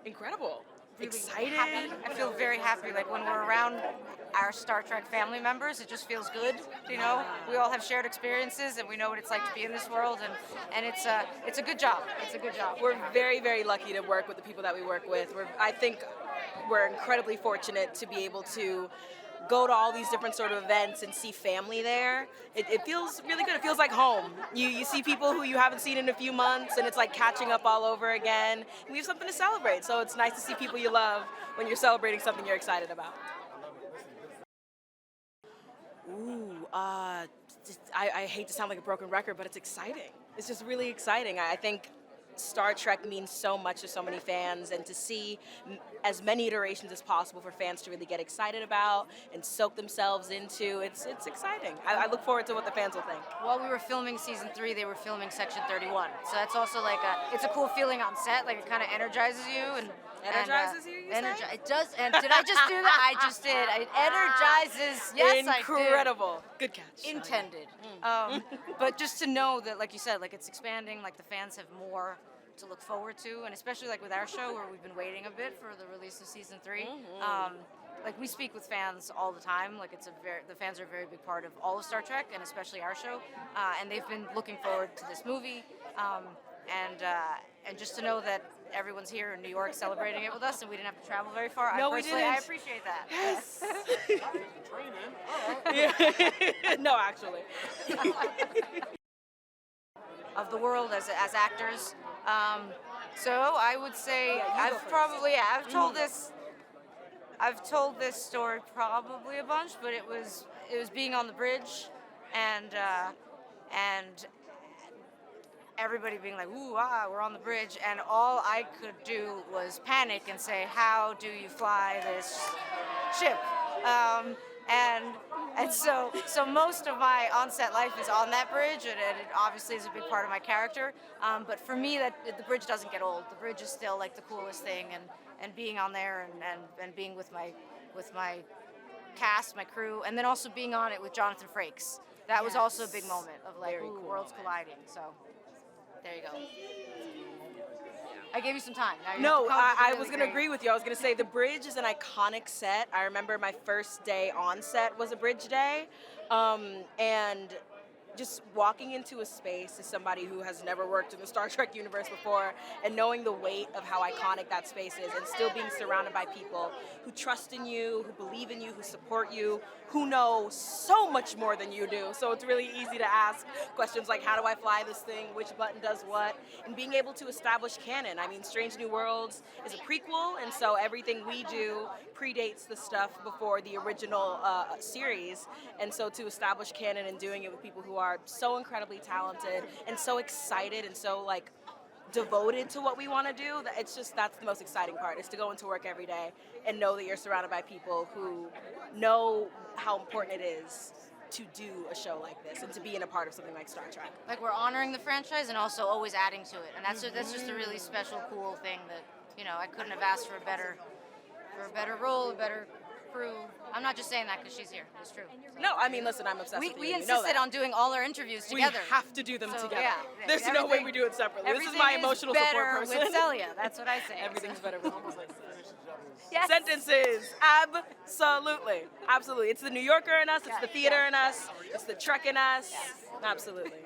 Incredible. Really Excited. happy. I feel very happy. Like when we're around our Star Trek family members, it just feels good. You know, we all have shared experiences, and we know what it's like to be in this world, and it's a good job. It's a good job. We're very, very lucky to work with the people that we work with. I think we're incredibly fortunate to be able to go to all these different sort of events and see family there. It feels really good. It feels like home. You see people who you haven't seen in a few months, and it's like catching up all over again. We have something to celebrate, so it's nice to see people you love when you're celebrating something you're excited about. Ooh, I hate to sound like a broken record, but it's exciting. It's just really exciting. I think Star Trek means so much to so many fans, and to see as many iterations as possible for fans to really get excited about and soak themselves into, it's exciting. I look forward to what the fans will think. While we were filming season 3, they were filming section 31, so that's also like it's a cool feeling on set. Like it kind of energizes you and. Energizes you say? It does. And did I just do that? I just did. It energizes. Yes, incredible. Good catch. Intended. But just to know that, like you said, like it's expanding. Like the fans have more to look forward to, and especially like with our show, where we've been waiting a bit for the release of season 3. Like we speak with fans all the time. Like the fans are a very big part of all of Star Trek, and especially our show. And they've been looking forward to this movie. And just to know that everyone's here in New York celebrating it with us, and we didn't have to travel very far. No, I appreciate that. Yes. Yeah. No, actually. Of the world as actors. So I would say I've told this story probably a bunch, but it was being on the bridge and everybody being like, ooh, we're on the bridge, and all I could do was panic and say, how do you fly this ship? And so most of my on-set life is on that bridge, and it obviously is a big part of my character. But for me, the bridge doesn't get old. The bridge is still like the coolest thing, and being on there and being with my cast, my crew, and then also being on it with Jonathan Frakes. That was also a big moment of like, ooh, worlds colliding. So there you go. I gave you some time. No, I was going to agree with you. I was going to say the bridge is an iconic set. I remember my first day on set was a bridge day. And just walking into a space as somebody who has never worked in the Star Trek universe before, and knowing the weight of how iconic that space is, and still being surrounded by people who trust in you, who believe in you, who support you, who know so much more than you do. So it's really easy to ask questions like, how do I fly this thing? Which button does what? And being able to establish canon. I mean, Strange New Worlds is a prequel, and so everything we do predates the stuff before the original series. And so to establish canon and doing it with people who are so incredibly talented and so excited and so like devoted to what we want to do, that's the most exciting part, is to go into work every day and know that you're surrounded by people who know how important it is to do a show like this and to be in a part of something like Star Trek. Like we're honoring the franchise and also always adding to it, and that's just a really special, cool thing that, you know, I couldn't have asked for a better role, a better crew. I'm not just saying that because she's here. It's true. No, I mean, listen, I'm obsessed with you. We insisted on doing all our interviews together. We have to do them together. Yeah, there's no way we do it separately. This is my emotional support person. With Celia. That's what I say. Everything's better with you. Yes. Sentences. Absolutely. Absolutely. It's the New Yorker in us. It's the theater in us. It's the Trek in us. Yes. Absolutely.